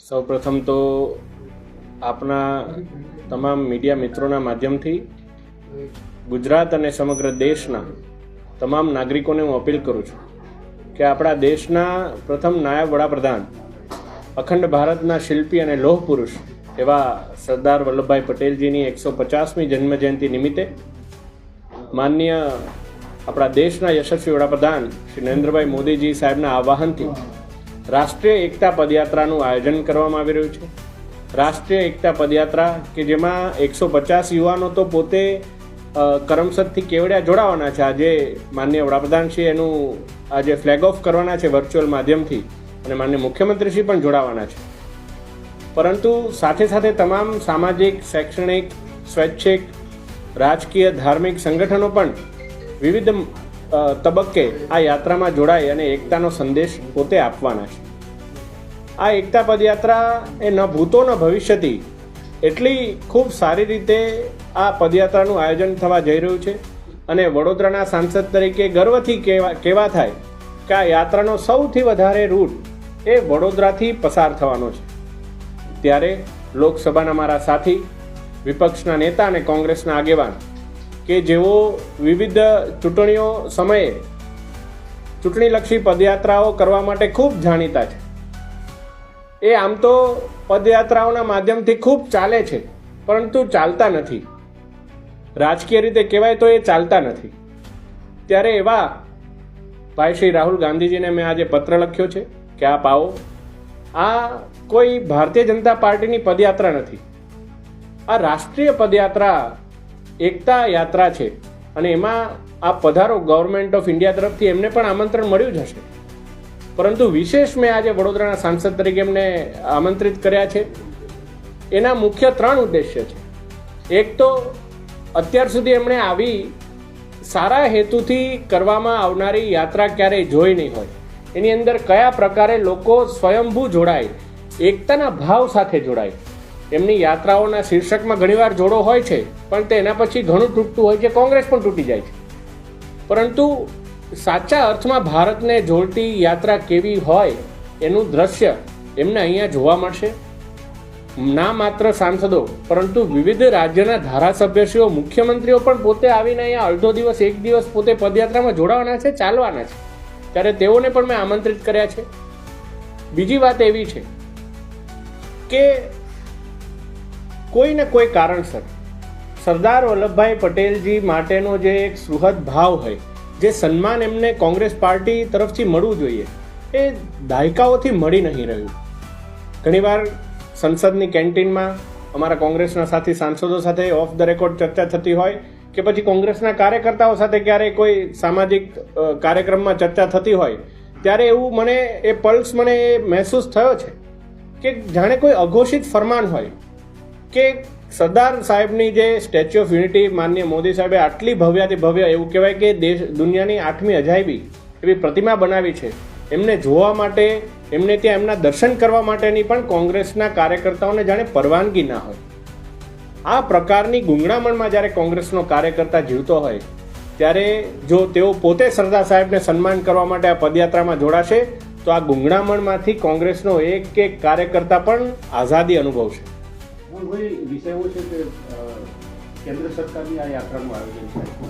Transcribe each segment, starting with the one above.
સૌપ્રથમ તો આપના તમામ મીડિયા મિત્રોના માધ્યમથી ગુજરાત અને સમગ્ર દેશના તમામ નાગરિકોને હું અપીલ કરું છું કે આપણા દેશના પ્રથમ નાયબ વડાપ્રધાન, અખંડ ભારતના શિલ્પી અને લોહ પુરુષ એવા સરદાર વલ્લભભાઈ પટેલજીની 150મી જન્મજયંતિ નિમિત્તે માનનીય આપણા દેશના યશસ્વી વડાપ્રધાન શ્રી નરેન્દ્રભાઈ મોદીજી સાહેબના આહ્વાનથી રાષ્ટ્રીય એકતા પદયાત્રાનું આયોજન કરવામાં આવી રહ્યું છે. રાષ્ટ્રીય એકતા પદયાત્રા કે જેમાં 150 યુવાનો તો પોતે કરમસદથી કેવડિયા જોડાવાના છે. આજે માનનીય વડાપ્રધાનશ્રી એનું આજે ફ્લેગ ઓફ કરવાના છે વર્ચ્યુઅલ માધ્યમથી, અને માનનીય મુખ્યમંત્રીશ્રી પણ જોડાવાના છે. પરંતુ સાથે સાથે તમામ સામાજિક, શૈક્ષણિક, સ્વૈચ્છિક, રાજકીય, ધાર્મિક સંગઠનો પણ વિવિધ તબક્કે આ યાત્રામાં જોડાઈ અને એકતાનો સંદેશ પોતે આપવાના છે. આ એકતા પદયાત્રા એ ન ભૂતો ન ભવિષ્યથી એટલી ખૂબ સારી રીતે આ પદયાત્રાનું આયોજન થવા જઈ રહ્યું છે. અને વડોદરાના સાંસદ તરીકે ગર્વથી કહેવા થાય કે આ યાત્રાનો સૌથી વધારે રૂટ એ વડોદરાથી પસાર થવાનો છે. ત્યારે લોકસભાના મારા સાથી, વિપક્ષના નેતા અને કોંગ્રેસના આગેવાન કે જેઓ વિવિધ ચૂંટણીઓ સમયે ચૂંટણીલક્ષી પદયાત્રાઓ કરવા માટે ખૂબ જાણીતા છે, એ આમ તો પદયાત્રાઓના માધ્યમથી ખૂબ ચાલે છે, પરંતુ ચાલતા નથી. રાજકીય રીતે કહેવાય તો એ ચાલતા નથી. ત્યારે એવા ભાઈ શ્રી રાહુલ ગાંધીજીને મેં આજે પત્ર લખ્યો છે કે આપ આવો. આ કોઈ ભારતીય જનતા પાર્ટીની પદયાત્રા નથી, આ રાષ્ટ્રીય પદયાત્રા એકતા યાત્રા છે. અને એમાં આ પધારો ગવર્મેન્ટ ઓફ ઇન્ડિયા તરફથી એમને પણ આમંત્રણ મળ્યું જ હશે, પરંતુ વિશેષ મેં આજે વડોદરાના સાંસદ તરીકે એમને આમંત્રિત કર્યા છે. એના મુખ્ય 3 ઉદ્દેશ્ય છે. એક તો અત્યાર સુધી એમણે આવી સારા હેતુથી કરવામાં આવનારી યાત્રા ક્યારેય જોઈ નહીં હોય. એની અંદર કયા પ્રકારે લોકો સ્વયંભૂ જોડાય, એકતાના ભાવ સાથે જોડાય. એમની યાત્રાઓના શીર્ષકમાં ઘણીવાર જોડો હોય છે, પણ તેના પછી ઘણું તૂટતું હોય છે, કોંગ્રેસ પણ તૂટી જાય છે. પરંતુ સાચા અર્થમાં ભારતને જોડતી યાત્રા કેવી હોય એનું દ્રશ્ય એમને અહીંયા જોવા મળશે. ના માત્ર સાંસદો, પરંતુ વિવિધ રાજ્યના ધારાસભ્યશ્રીઓ, મુખ્યમંત્રીઓ પણ પોતે આવીને અહીંયા અડધો દિવસ, એક દિવસ પોતે પદયાત્રામાં જોડાવાના છે, ચાલવાના છે. ત્યારે તેઓને પણ મેં આમંત્રિત કર્યા છે. બીજી વાત એવી છે કે કોઈ ને કોઈ કારણસર સરદાર વલ્લભભાઈ પટેલજી માટેનો જે એક સુહૃદ ભાવ હોય, જે સન્માન એમને કોંગ્રેસ પાર્ટી તરફથી મળવું જોઈએ, એ દાયકાઓથી મળી નહીં રહ્યું. ઘણીવાર સંસદની કેન્ટીનમાં અમારા કોંગ્રેસના સાથી સાંસદો સાથે ઓફ ધ રેકોર્ડ ચર્ચા થતી હોય, કે પછી કોંગ્રેસના કાર્યકર્તાઓ સાથે ક્યારેય કોઈ સામાજિક કાર્યક્રમમાં ચર્ચા થતી હોય, ત્યારે એવું મને એ પલ્સ મને એ મહેસૂસ થયો છે કે જાણે કોઈ અઘોષિત ફરમાન હોય કે સરદાર સાહેબની જે સ્ટેચ્યુ ઓફ યુનિટી માનનીય મોદી સાહેબે આટલી ભવ્યાથી ભવ્ય, એવું કહેવાય કે દુનિયાની 8મી અજાયબી એવી પ્રતિમા બનાવી છે, એમને જોવા માટે, એમને ત્યાં એમના દર્શન કરવા માટેની પણ કોંગ્રેસના કાર્યકર્તાઓને જાણે પરવાનગી ના હોય. આ પ્રકારની ગૂંગળામણમાં જ્યારે કોંગ્રેસનો કાર્યકર્તા જીવતો હોય, ત્યારે જો તેઓ પોતે સરદાર સાહેબને સન્માન કરવા માટે આ પદયાત્રામાં જોડાશે, તો આ ગૂંગળામણમાંથી કોંગ્રેસનો એક એક કાર્યકર્તા પણ આઝાદી અનુભવશે. વિષય એવો છે કે કેન્દ્ર સરકારની આ યાત્રાનું આયોજન થાય,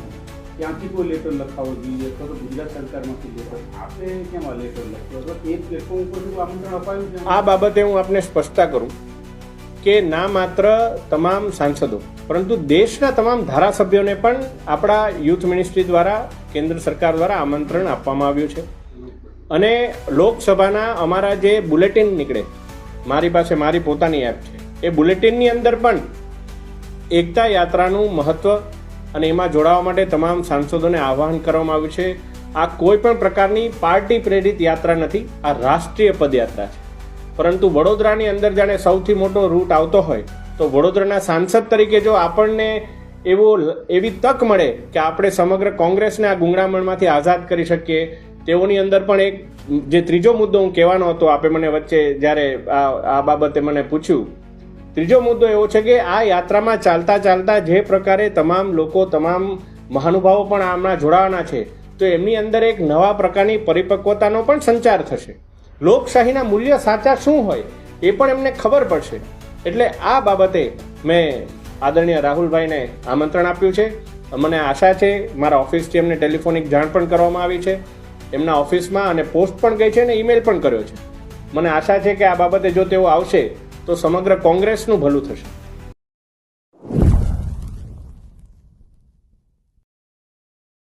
ત્યાંથી કોઈ લેટર લખાવો જોઈએ, તો ગુજરાત સરકારમાંથી લેટર, આપણે કેમ આ લેટર લખ્યો? એક પ્લેટફોર્મ ઉપર આમંત્રણ અપાયું છે. આ બાબતે હું આપને સ્પષ્ટતા કરું કે ના માત્ર તમામ સાંસદો, પરંતુ દેશના તમામ ધારાસભ્યોને પણ આપણા યુથ મિનિસ્ટ્રી દ્વારા, કેન્દ્ર સરકાર દ્વારા આમંત્રણ આપવામાં આવ્યું છે. અને લોકસભાના અમારા જે બુલેટિન નીકળે, મારી પાસે મારી પોતાની એપ છે, એ બુલેટિનની અંદર પણ એકતા યાત્રાનું મહત્ત્વ અને એમાં જોડાવા માટે તમામ સાંસદોને આહ્વાન કરવામાં આવ્યું છે. આ કોઈ પણ પ્રકારની પાર્ટી પ્રેરિત યાત્રા નથી, આ રાષ્ટ્રીય પદયાત્રા છે. પરંતુ વડોદરાની અંદર જાણે સૌથી મોટો રૂટ આવતો હોય, તો વડોદરાના સાંસદ તરીકે જો આપણને એવી તક મળે કે આપણે સમગ્ર કોંગ્રેસને આ ગૂંગળામણમાંથી આઝાદ કરી શકીએ, તેઓની અંદર પણ એક જે ત્રીજો મુદ્દો હું કહેવાનો હતો, આપે મને વચ્ચે જ્યારે આ બાબતે મને પૂછ્યું, ત્રીજો મુદ્દો એવો છે કે આ યાત્રામાં ચાલતા ચાલતા જે પ્રકારે તમામ લોકો, તમામ મહાનુભાવો પણ આમાં જોડાવાના છે, તો એમની અંદર એક નવા પ્રકારની પરિપક્વતાનો પણ સંચાર થશે. લોકશાહીના મૂલ્ય સાચા શું હોય એ પણ એમને ખબર પડશે. એટલે આ બાબતે મેં આદરણીય રાહુલભાઈને આમંત્રણ આપ્યું છે. મને આશા છે, મારા ઓફિસથી એમને ટેલિફોનિક જાણ પણ કરવામાં આવી છે, એમના ઓફિસમાં અને પોસ્ટ પણ ગઈ છે અને ઈમેલ પણ કર્યો છે. મને આશા છે કે આ બાબતે જો તેઓ આવશે તો સમગ્ર કોંગ્રેસનું ભલું થશે.